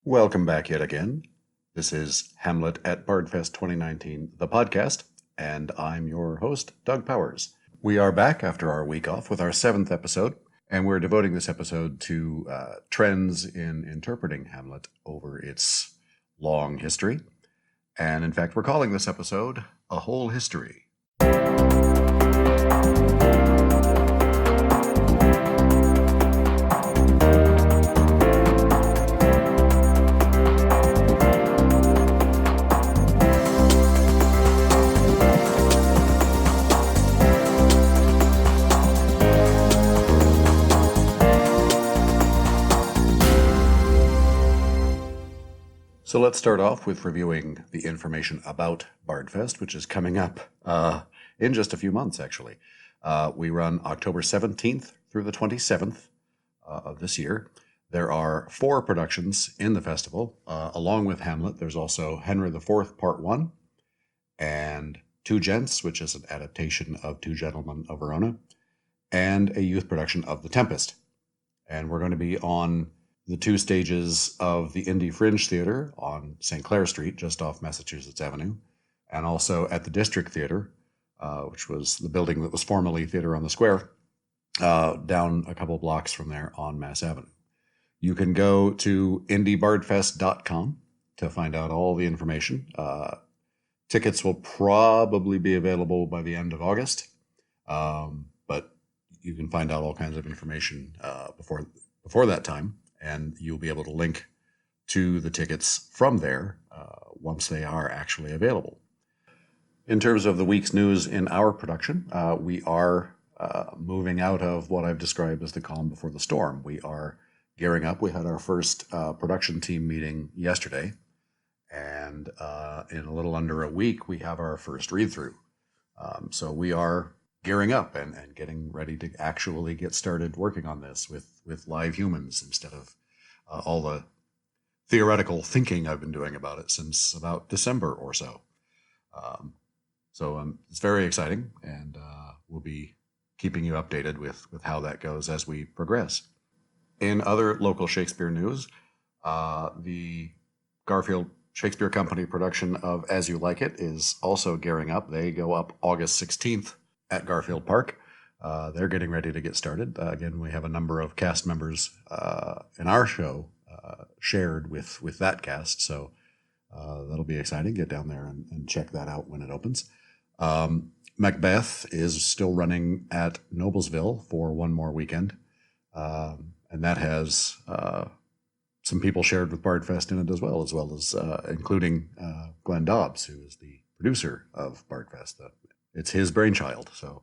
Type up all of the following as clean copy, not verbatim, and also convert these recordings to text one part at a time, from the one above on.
Welcome back yet again. This is Hamlet at Bardfest 2019, the podcast, and I'm your host, Doug Powers. We are back after our week off with our seventh episode, and we're devoting this episode to trends in interpreting Hamlet over its long history. And in fact, we're calling this episode A Whole History. So let's start off with reviewing the information about Bardfest, which is coming up in just a few months, actually. We run October 17th through the 27th of this year. There are 4 productions in the festival. Along with Hamlet, there's also Henry IV, Part 1, and Two Gents, which is an adaptation of Two Gentlemen of Verona, and a youth production of The Tempest. And we're going to be on the 2 stages of the Indy Fringe Theater on St. Clair Street, just off Massachusetts Avenue, and also at the District Theater, which was the building that was formerly Theater on the Square, down a couple blocks from there on Mass Avenue. You can go to indybardfest.com to find out all the information. Tickets will probably be available by the end of August, but you can find out all kinds of information before that time. And you'll be able to link to the tickets from there once they are actually available. In terms of the week's news in our production, we are moving out of what I've described as the calm before the storm. We are gearing up. We had our first production team meeting yesterday, and in a little under a week, we have our first read-through. So we are gearing up and getting ready to actually get started working on this with live humans instead of all the theoretical thinking I've been doing about it since about December or so. So it's very exciting, and we'll be keeping you updated with how that goes as we progress. In other local Shakespeare news, the Garfield Shakespeare Company production of As You Like It is also gearing up. They go up August 16th at Garfield Park. They're getting ready to get started. Again, we have a number of cast members in our show shared with that cast, so that'll be exciting. Get down there and check that out when it opens. Macbeth is still running at Noblesville for one more weekend, and that has some people shared with Bardfest in it as well as including Glenn Dobbs, who is the producer of Bardfest. It's his brainchild, so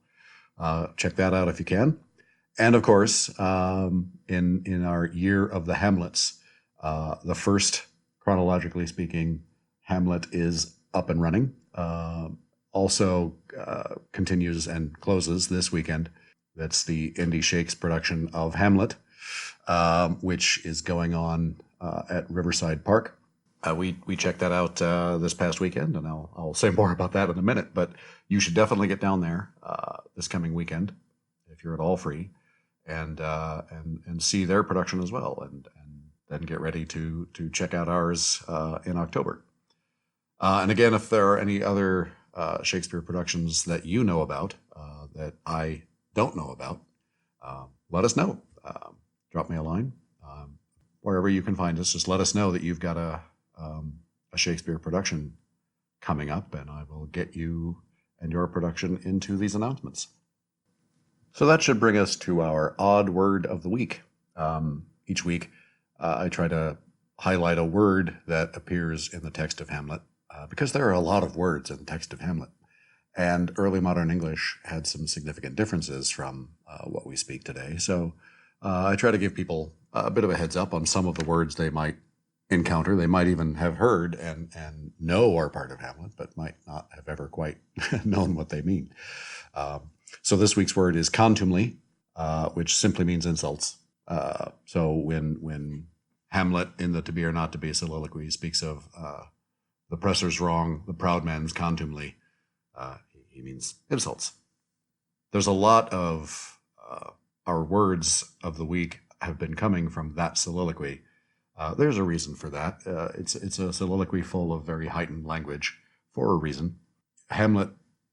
check that out if you can. And of course, in our year of the Hamlets, the first, chronologically speaking, Hamlet is up and running. Also continues and closes this weekend. That's the Indy Shakes production of Hamlet, which is going on at Riverside Park. We checked that out this past weekend, and I'll say more about that in a minute. But you should definitely get down there this coming weekend if you're at all free, and see their production as well, and then get ready to check out ours in October. And again, if there are any other Shakespeare productions that you know about that I don't know about, let us know. Drop me a line. Wherever you can find us, just let us know that you've got a Shakespeare production coming up, and I will get you and your production into these announcements. So that should bring us to our odd word of the week. Each week, I try to highlight a word that appears in the text of Hamlet, because there are a lot of words in the text of Hamlet, and early modern English had some significant differences from what we speak today. So I try to give people a bit of a heads up on some of the words they might encounter. They might even have heard and know are part of Hamlet, but might not have ever quite known what they mean. So this week's word is contumely, which simply means insults. So when Hamlet in the To Be or Not to Be soliloquy speaks of the presser's wrong, the proud man's contumely, he means insults. There's a lot of our words of the week have been coming from that soliloquy. There's a reason for that. It's a soliloquy full of very heightened language for a reason. Hamlet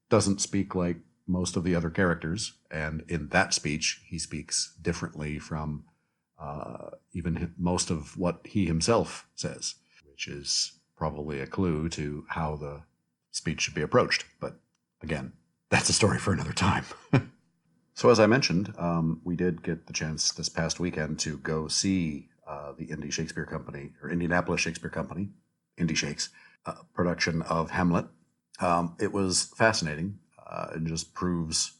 doesn't speak like most of the other characters, and in that speech, he speaks differently from even most of what he himself says, which is probably a clue to how the speech should be approached. But again, that's a story for another time. So as I mentioned, we did get the chance this past weekend to go see the Indianapolis Shakespeare Company, Indy Shakes, production of Hamlet. It was fascinating. It just proves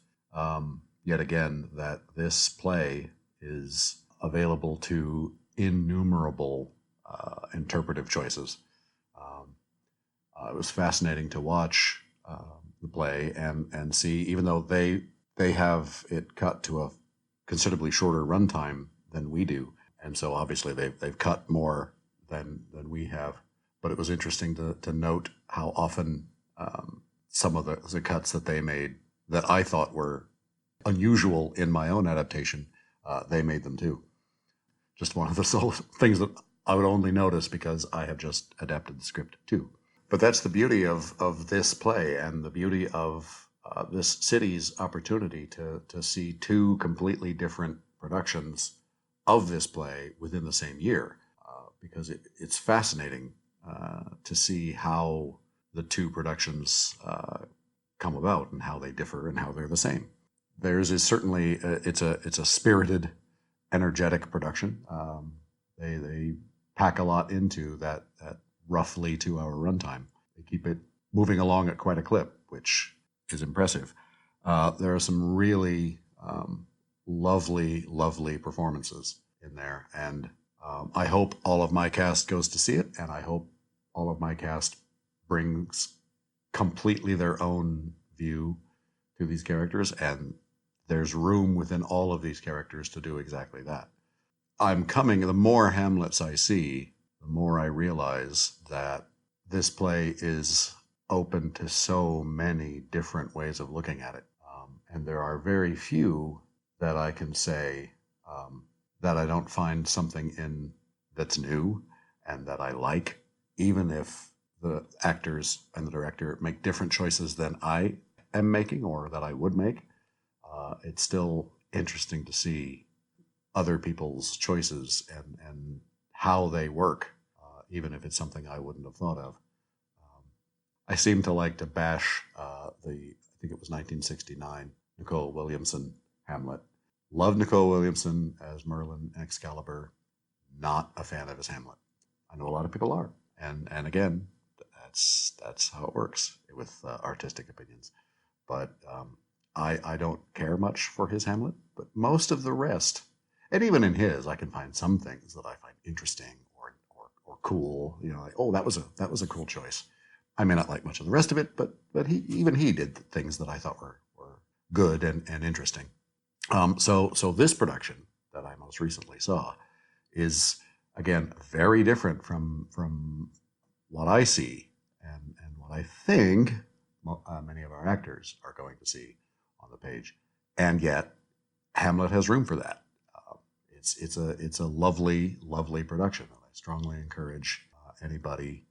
yet again that this play is available to innumerable interpretive choices. It was fascinating to watch the play and see, even though they have it cut to a considerably shorter runtime than we do, and so obviously they've cut more than we have. But it was interesting to note how often some of the cuts that they made that I thought were unusual in my own adaptation, they made them too. Just one of the things that I would only notice because I have just adapted the script too. But that's the beauty of this play and the beauty of this city's opportunity to see two completely different productions of this play within the same year, because it's fascinating to see how the two productions come about and how they differ and how they're the same. Theirs is certainly it's a spirited, energetic production. They pack a lot into that roughly 2-hour runtime. They keep it moving along at quite a clip, which is impressive. There are some really lovely performances in there, and I hope all of my cast goes to see it, and I hope all of my cast brings completely their own view to these characters, and there's room within all of these characters to do exactly that. The more Hamlets I see, the more I realize that this play is open to so many different ways of looking at it. And there are very few that I can say that I don't find something in that's new and that I like, even if the actors and the director make different choices than I am making or that I would make. It's still interesting to see other people's choices and how they work, even if it's something I wouldn't have thought of. I seem to like to bash I think it was 1969, Nicole Williamson Hamlet. Love Nicole Williamson as Merlin and Excalibur. Not a fan of his Hamlet. I know a lot of people are, and again, that's how it works with artistic opinions. But I don't care much for his Hamlet, but most of the rest, and even in his, I can find some things that I find interesting or cool. You know, like, oh, that was a cool choice. I may not like much of the rest of it, but he did things that I thought were good and interesting. So this production that I most recently saw is again very different from what I see and what I think many of our actors are going to see on the page, and yet Hamlet has room for that. It's a lovely production, and I strongly encourage anybody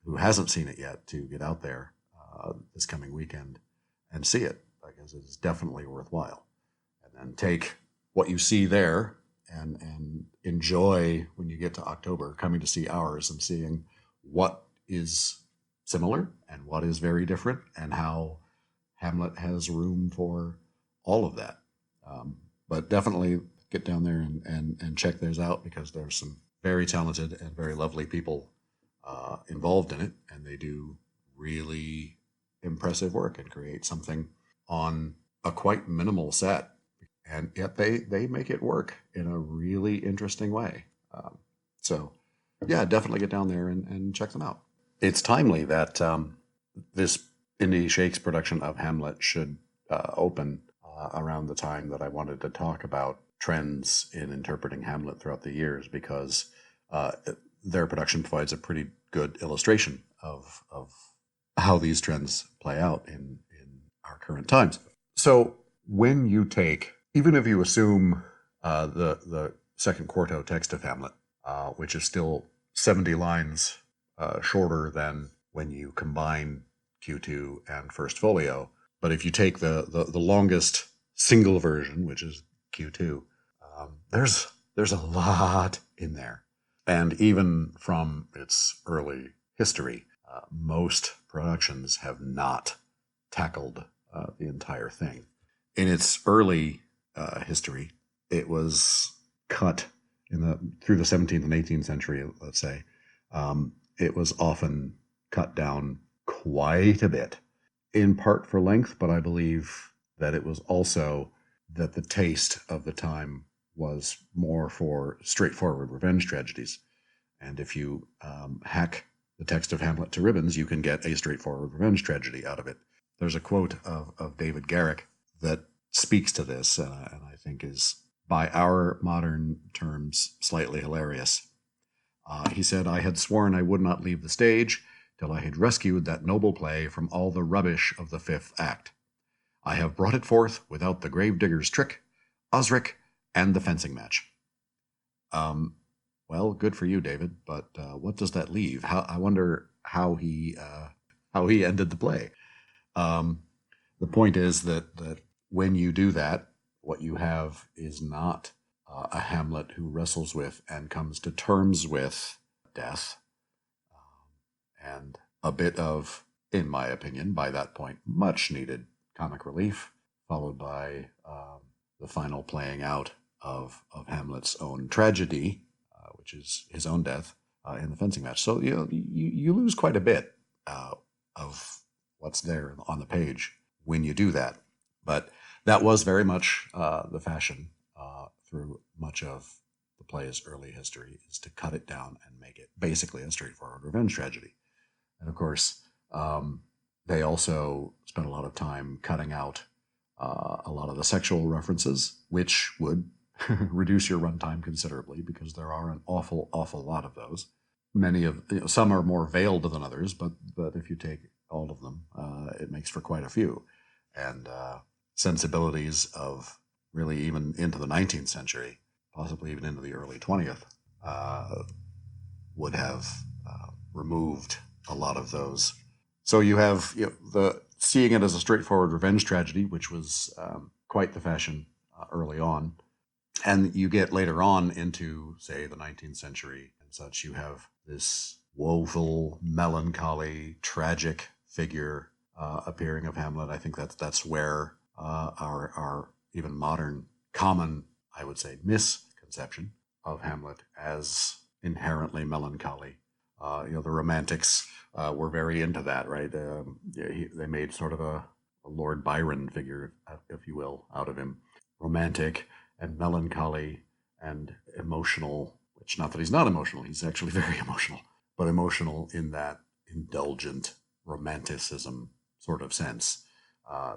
who hasn't seen it yet to get out there this coming weekend and see it, because it is definitely worthwhile. And then take what you see there and enjoy when you get to October coming to see ours and seeing what is similar and what is very different and how Hamlet has room for all of that. But definitely get down there and check theirs out, because there's some very talented and very lovely people involved in it, and they do really impressive work and create something on a quite minimal set, and yet they make it work in a really interesting way. So yeah, definitely get down there and check them out. It's timely that this Indy Shakes production of Hamlet should open around the time that I wanted to talk about trends in interpreting Hamlet throughout the years, because their production provides a pretty good illustration of how these trends play out in our current times. So when you take, even if you assume the second quarto text of Hamlet which is still 70 lines shorter than when you combine Q2 and First Folio. But if you take the longest single version, which is Q2, there's a lot in there. And even from its early history, most productions have not tackled the entire thing. In its early history, it was cut through the 17th and 18th century, let's say. It was often cut down quite a bit, in part for length, but I believe that it was also that the taste of the time was more for straightforward revenge tragedies. And if you hack the text of Hamlet to ribbons, you can get a straightforward revenge tragedy out of it. There's a quote of David Garrick that speaks to this, and I think is, by our modern terms, slightly hilarious. He said, "I had sworn I would not leave the stage till I had rescued that noble play from all the rubbish of the fifth act. I have brought it forth without the gravedigger's trick, Osric, and the fencing match." Well, good for you, David, but what does that leave? I wonder how he ended the play. The point is that when you do that, what you have is not a Hamlet who wrestles with and comes to terms with death, and a bit of, in my opinion, by that point, much needed comic relief, followed by the final playing out of Hamlet's own tragedy, which is his own death in the fencing match. So you lose quite a bit of what's there on the page when you do that. But that was very much the fashion through much of the play's early history, is to cut it down and make it basically a straightforward revenge tragedy. And of course, they also spent a lot of time cutting out a lot of the sexual references, which would reduce your runtime considerably, because there are an awful lot of those. Some are more veiled than others, but if you take all of them, it makes for quite a few. And sensibilities of really even into the 19th century, possibly even into the early 20th, would have removed a lot of those. So you have seeing it as a straightforward revenge tragedy, which was quite the fashion early on. And you get later on into, say, the 19th century and such, you have this woeful, melancholy, tragic figure appearing of Hamlet. I think that's where our even modern, common, I would say, misconception of Hamlet as inherently melancholy. The Romantics were very into that, right? They made sort of a Lord Byron figure, if you will, out of him. Romantic and melancholy and emotional, which, not that he's not emotional, he's actually very emotional, but emotional in that indulgent romanticism sort of sense.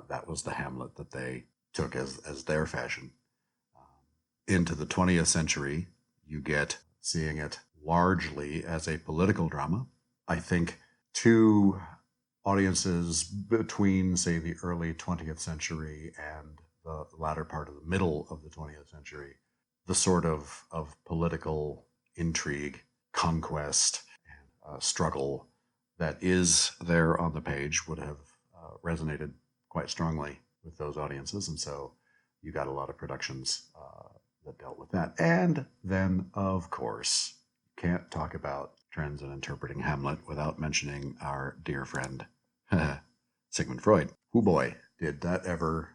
That was the Hamlet that they took as their fashion. Into the 20th century, you get seeing it largely as a political drama. I think two audiences between, say, the early 20th century and the latter part of the middle of the 20th century, the sort of political intrigue, conquest, and struggle that is there on the page would have resonated quite strongly with those audiences. And so you got a lot of productions that dealt with that. And then, of course, can't talk about trends in interpreting Hamlet without mentioning our dear friend, Sigmund Freud. Who boy, did that ever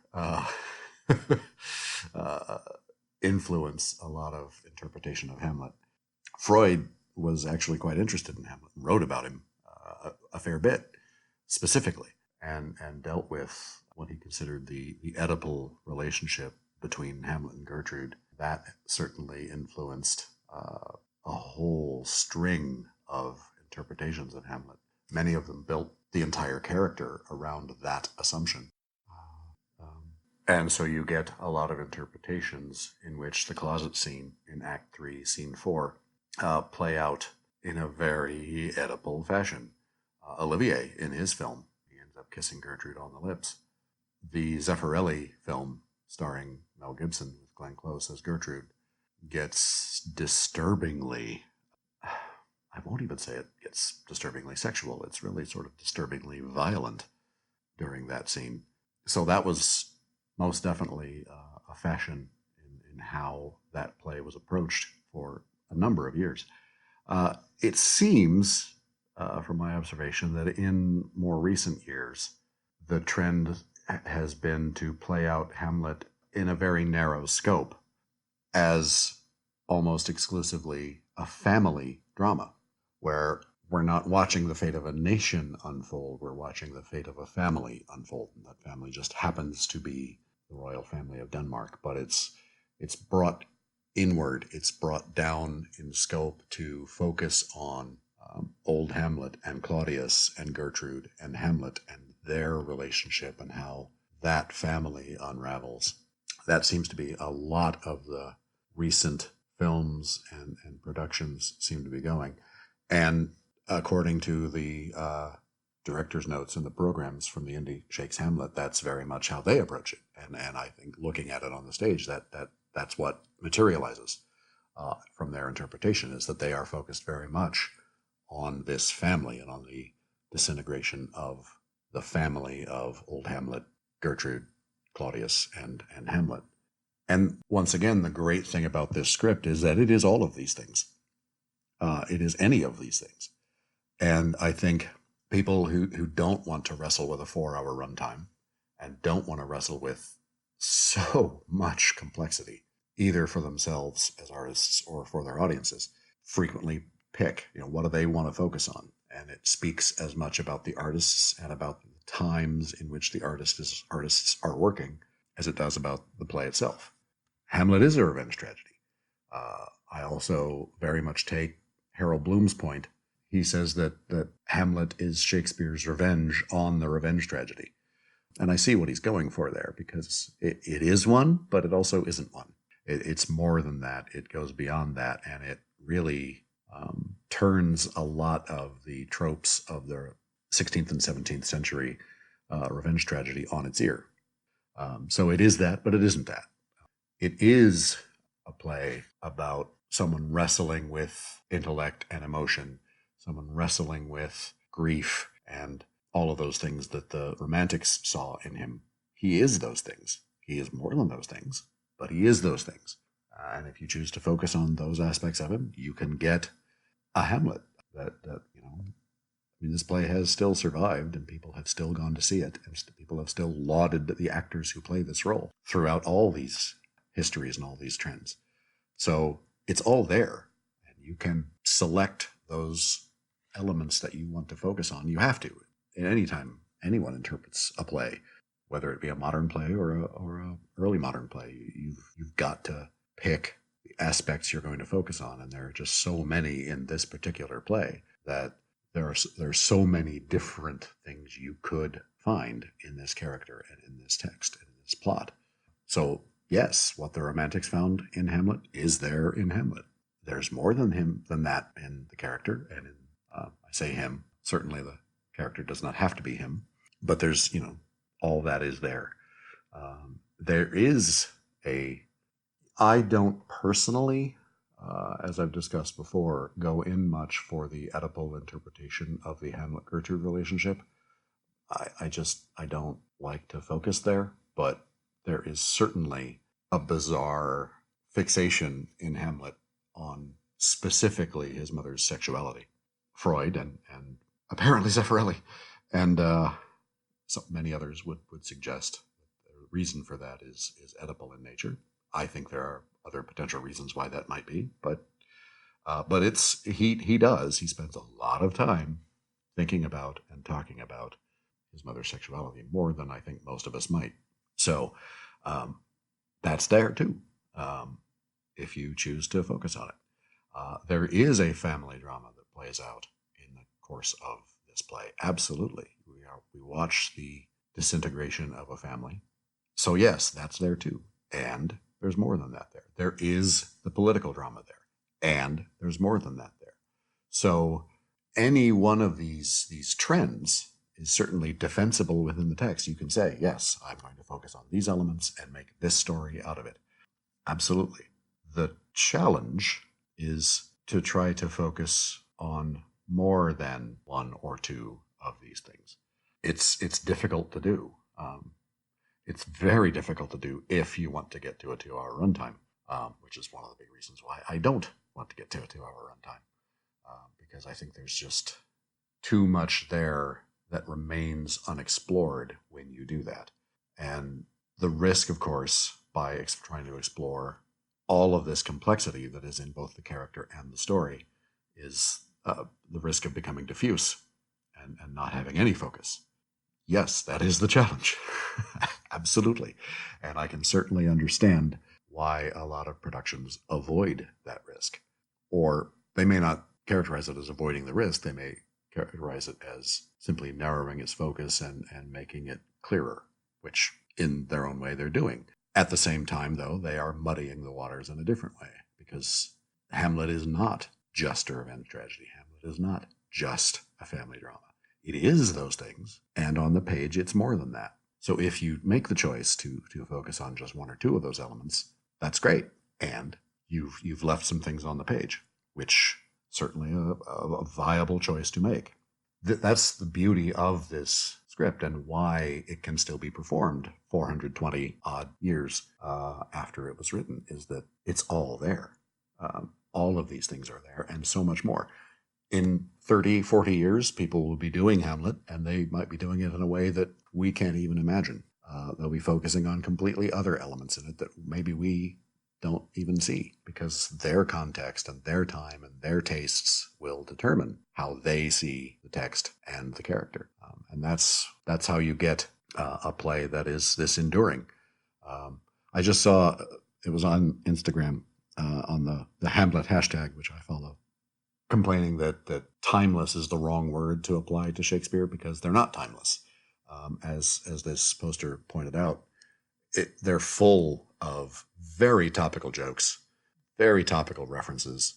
influence a lot of interpretation of Hamlet. Freud was actually quite interested in Hamlet and wrote about him a fair bit, specifically, and dealt with what he considered the Oedipal relationship between Hamlet and Gertrude. That certainly influenced a whole string of interpretations of Hamlet. Many of them built the entire character around that assumption. And so you get a lot of interpretations in which the closet scene in Act 3, Scene 4, play out in a very Oedipal fashion. Olivier, in his film, he ends up kissing Gertrude on the lips. The Zeffirelli film, starring Mel Gibson with Glenn Close as Gertrude, gets disturbingly, I won't even say it gets disturbingly sexual. It's really sort of disturbingly violent during that scene. So that was most definitely a fashion in how that play was approached for a number of years. It seems, from my observation, that in more recent years, the trend has been to play out Hamlet in a very narrow scope as almost exclusively a family drama, where we're not watching the fate of a nation unfold, we're watching the fate of a family unfold. And that family just happens to be the royal family of Denmark, but it's brought inward, it's brought down in scope to focus on old Hamlet and Claudius and Gertrude and Hamlet and their relationship and how that family unravels. That seems to be a lot of the recent films and productions seem to be going. And according to the director's notes and the programs from the Indie Shakes Hamlet, that's very much how they approach it. And I think looking at it on the stage, that's what materializes from their interpretation, is that they are focused very much on this family and on the disintegration of the family of old Hamlet, Gertrude, Claudius, and Hamlet. And once again, the great thing about this script is that it is all of these things. It is any of these things. And I think people who don't want to wrestle with a 4-hour runtime and don't want to wrestle with so much complexity, either for themselves as artists or for their audiences, frequently pick, what do they want to focus on? And it speaks as much about the artists and about the times in which the artists are working as it does about the play itself. Hamlet is a revenge tragedy. I also very much take Harold Bloom's point. He says that Hamlet is Shakespeare's revenge on the revenge tragedy. And I see what he's going for there, because it is one, but it also isn't one. It's more than that. It goes beyond that, and it really turns a lot of the tropes of the 16th and 17th century revenge tragedy on its ear. So it is that, but it isn't that. It is a play about someone wrestling with intellect and emotion, someone wrestling with grief and all of those things that the Romantics saw in him. He is those things. He is more than those things, but he is those things. And if you choose to focus on those aspects of him, you can get a Hamlet that this play has still survived, and people have still gone to see it, and people have still lauded the actors who play this role throughout all these histories and all these trends. So it's all there, and you can select those elements that you want to focus on. You have to. At any time anyone interprets a play, whether it be a modern play or a early modern play, you've got to pick the aspects you're going to focus on, and there are just so many in this particular play that there are so many different things you could find in this character and in this text and in this plot. So yes, what the Romantics found in Hamlet is there in Hamlet. There's more than that in the character, and in I say him. Certainly, the character does not have to be him, but there's all that is there. There is I don't personally, as I've discussed before, go in much for the Oedipal interpretation of the Hamlet-Gertrude relationship. I don't like to focus there, but there is certainly a bizarre fixation in Hamlet on specifically his mother's sexuality. Freud and apparently Zeffirelli and so many others would suggest that the reason for that is Oedipal in nature. I think there are other potential reasons why that might be, but it's he spends a lot of time thinking about and talking about his mother's sexuality, more than I think most of us might. So that's there too, if you choose to focus on it. There is a family drama that plays out in the course of this play. Absolutely. We watch the disintegration of a family. So yes, that's there too. And there's more than that there. There is the political drama there. And there's more than that there. So any one of these trends is certainly defensible within the text. You can say, yes, I'm going to focus on these elements and make this story out of it. Absolutely. The challenge is to try to focus on more than one or two of these things. It's difficult to do. It's very difficult to do if you want to get to a 2-hour runtime, which is one of the big reasons why I don't want to get to a 2-hour runtime, because I think there's just too much there that remains unexplored when you do that. And the risk, of course, by trying to explore all of this complexity that is in both the character and the story is the risk of becoming diffuse and not having any focus. Yes, that is the challenge. Absolutely. And I can certainly understand why a lot of productions avoid that risk. Or they may not characterize it as avoiding the risk, they may characterize it as simply narrowing its focus and making it clearer, which in their own way they're doing. At the same time, though, they are muddying the waters in a different way, because Hamlet is not just a revenge tragedy. Hamlet is not just a family drama. It is those things, and on the page, it's more than that. So if you make the choice to focus on just one or two of those elements, that's great, and you've left some things on the page, which certainly a viable choice to make. That's the beauty of this script and why it can still be performed 420 odd years after it was written, is that it's all there. All of these things are there and so much more. In 30, 40 years, people will be doing Hamlet, and they might be doing it in a way that we can't even imagine. They'll be focusing on completely other elements in it that maybe we don't even see, because their context and their time and their tastes will determine how they see the text and the character. And that's how you get a play that is this enduring. I just saw, it was on Instagram, on the Hamlet hashtag, which I follow, complaining that timeless is the wrong word to apply to Shakespeare because they're not timeless. As this poster pointed out, they're full of very topical jokes, very topical references,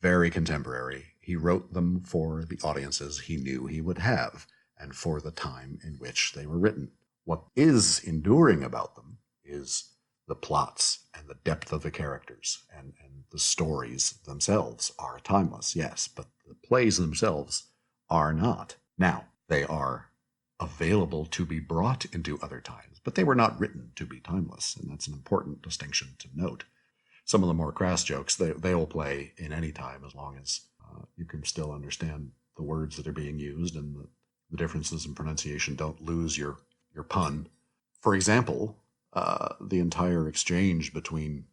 very contemporary. He wrote them for the audiences he knew he would have and for the time in which they were written. What is enduring about them is the plots and the depth of the characters, and the stories themselves are timeless, yes, but the plays themselves are not. Now, they are available to be brought into other times, but they were not written to be timeless, and that's an important distinction to note. Some of the more crass jokes, they will play in any time as long as you can still understand the words that are being used, and the differences in pronunciation don't lose your pun. For example, the entire exchange between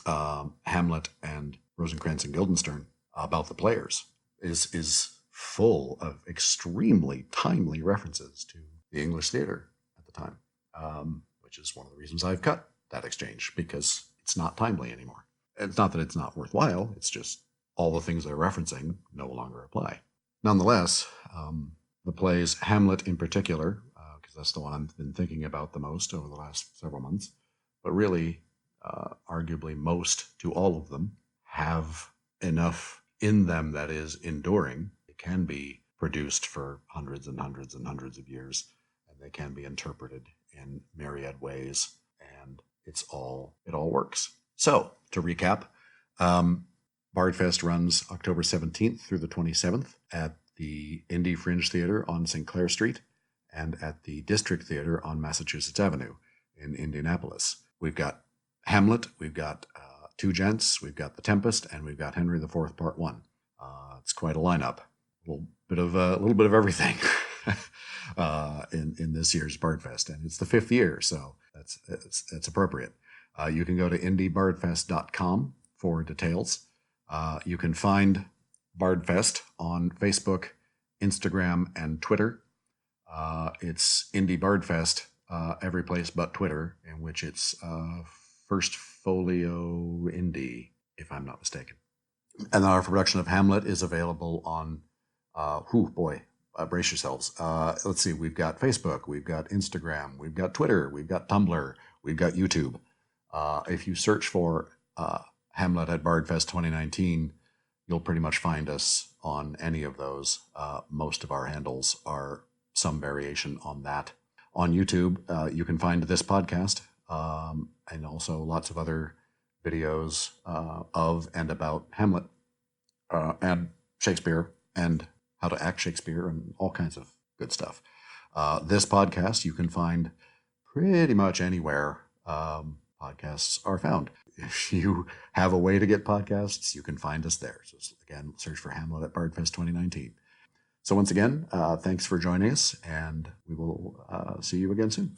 Hamlet and Rosencrantz and Guildenstern about the players is full of extremely timely references to the English theater at the time, which is one of the reasons I've cut that exchange, because it's not timely anymore. It's not that it's not worthwhile, it's just all the things they're referencing no longer apply. Nonetheless, the plays, Hamlet in particular, because that's the one I've been thinking about the most over the last several months, but really, arguably most to all of them, have enough in them that is enduring. It can be produced for hundreds and hundreds and hundreds of years, and they can be interpreted in myriad ways, and it all works. So, to recap, Bardfest runs October 17th through the 27th at the Indie Fringe Theater on St. Clair Street and at the District Theater on Massachusetts Avenue in Indianapolis. We've got Hamlet, we've got Two Gents, we've got The Tempest, and we've got Henry IV Part 1. It's quite a lineup. A little bit of everything in this year's Bardfest, and it's the 5th year, so that's appropriate. You can go to indiebardfest.com for details. You can find Bardfest on Facebook, Instagram, and Twitter. It's Indie Bardfest every place but Twitter, in which it's First Folio Indie, if I'm not mistaken. And our production of Hamlet is available on, brace yourselves. Let's see, we've got Facebook, we've got Instagram, we've got Twitter, we've got Tumblr, we've got YouTube. If you search for Hamlet at Bardfest 2019, you'll pretty much find us on any of those. Most of our handles are some variation on that. On YouTube, you can find this podcast and also lots of other videos of and about Hamlet and Shakespeare and how to act Shakespeare and all kinds of good stuff. This podcast you can find pretty much anywhere podcasts are found. If you have a way to get podcasts, you can find us there. So again, search for Hamlet at Bardfest 2019. So once again, thanks for joining us, and we will see you again soon.